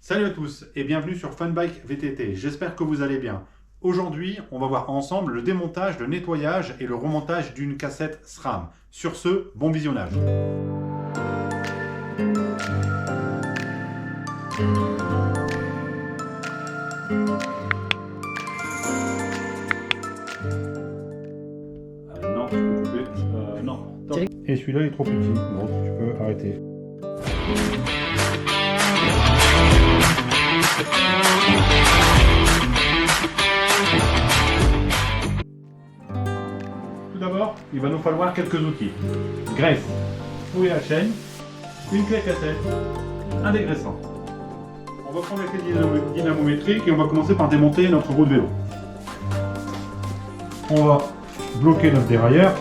Salut à tous et bienvenue sur Funbike VTT, j'espère que vous allez bien. Aujourd'hui, on va voir ensemble le démontage, le nettoyage et le remontage d'une cassette SRAM. Sur ce, bon visionnage. Non, je peux couper. Non. Et celui-là il est trop petit, donc tu peux arrêter. Tout d'abord, il va nous falloir quelques outils. Graisse, fouet à chaîne, une clé cassette, un dégraissant. On va prendre la clé dynamométrique et on va commencer par démonter notre roue de vélo. On va bloquer notre dérailleur.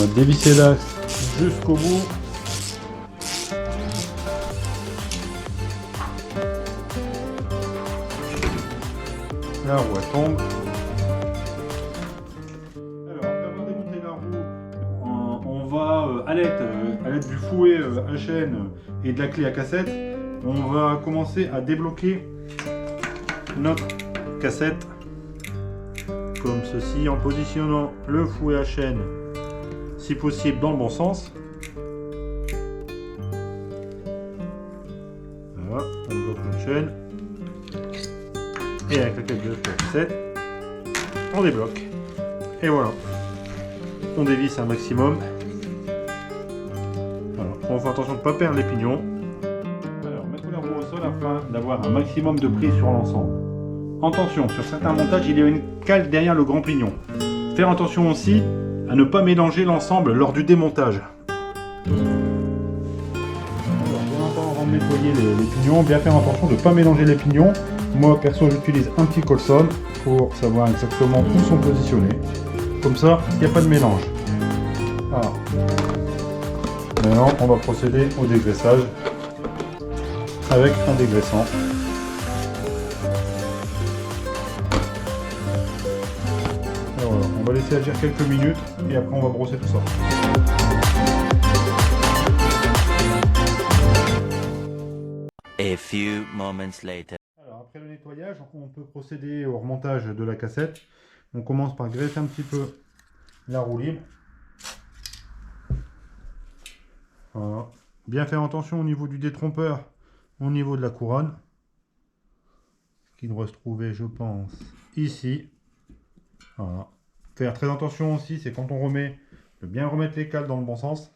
On va dévisser l'axe jusqu'au bout. La roue elle tombe. Alors après avoir démonté la roue, on va à l'aide du fouet à chaîne et de la clé à cassette, on va commencer à débloquer notre cassette comme ceci en positionnant le fouet à chaîne si possible dans le bon sens. Voilà, on bloque notre chaîne. Et avec la clé de cassette, on débloque. Et voilà. On dévisse un maximum. Voilà. On fait attention de ne pas perdre les pignons. Alors, mettre la roue au sol afin d'avoir un maximum de prise sur l'ensemble. Attention, sur certains montages, il y a une cale derrière le grand pignon. Faire attention aussi à ne pas mélanger l'ensemble lors du démontage. Alors, avant de nettoyer les pignons, bien faire attention de ne pas mélanger les pignons. Moi, perso, j'utilise un petit colson pour savoir exactement où sont positionnés. Comme ça, il n'y a pas de mélange. Voilà. Maintenant, on va procéder au dégraissage avec un dégraissant. Voilà, on va laisser agir quelques minutes et après on va brosser tout ça. A few moments later. Alors après le nettoyage, on peut procéder au remontage de la cassette. On commence par graisser un petit peu la roue libre. Voilà. Bien faire attention au niveau du détrompeur, au niveau de la couronne, qui doit se trouver, je pense, ici. Voilà. Faire très attention aussi, c'est quand on remet, de bien remettre les cales dans le bon sens.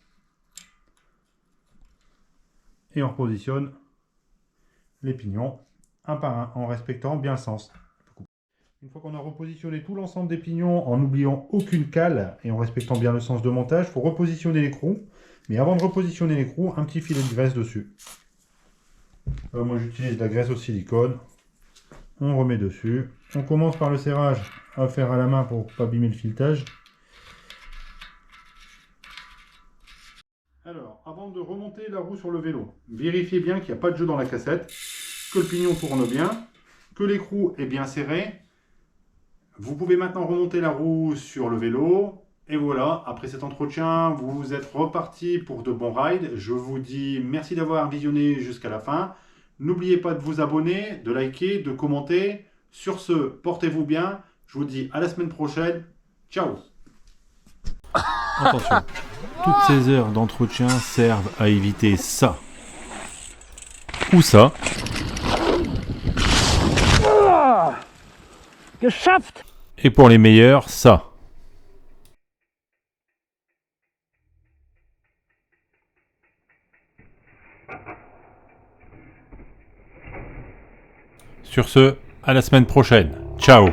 Et on repositionne les pignons un par un en respectant bien le sens. Une fois qu'on a repositionné tout l'ensemble des pignons en n'oubliant aucune cale et en respectant bien le sens de montage, il faut repositionner l'écrou. Mais avant de repositionner l'écrou, un petit filet de graisse dessus. Moi j'utilise de la graisse au silicone. On remet dessus. On commence par le serrage à faire à la main pour ne pas abîmer le filetage. Alors, avant de remonter la roue sur le vélo, vérifiez bien qu'il n'y a pas de jeu dans la cassette, que le pignon tourne bien, que l'écrou est bien serré. Vous pouvez maintenant remonter la roue sur le vélo. Et voilà, après cet entretien, vous êtes reparti pour de bons rides. Je vous dis merci d'avoir visionné jusqu'à la fin. N'oubliez pas de vous abonner, de liker, de commenter. Sur ce, portez-vous bien. Je vous dis à la semaine prochaine. Ciao. Attention, toutes ces heures d'entretien servent à éviter ça. Ou ça. Geschafft! Et pour les meilleurs, ça. Sur ce, à la semaine prochaine. Ciao.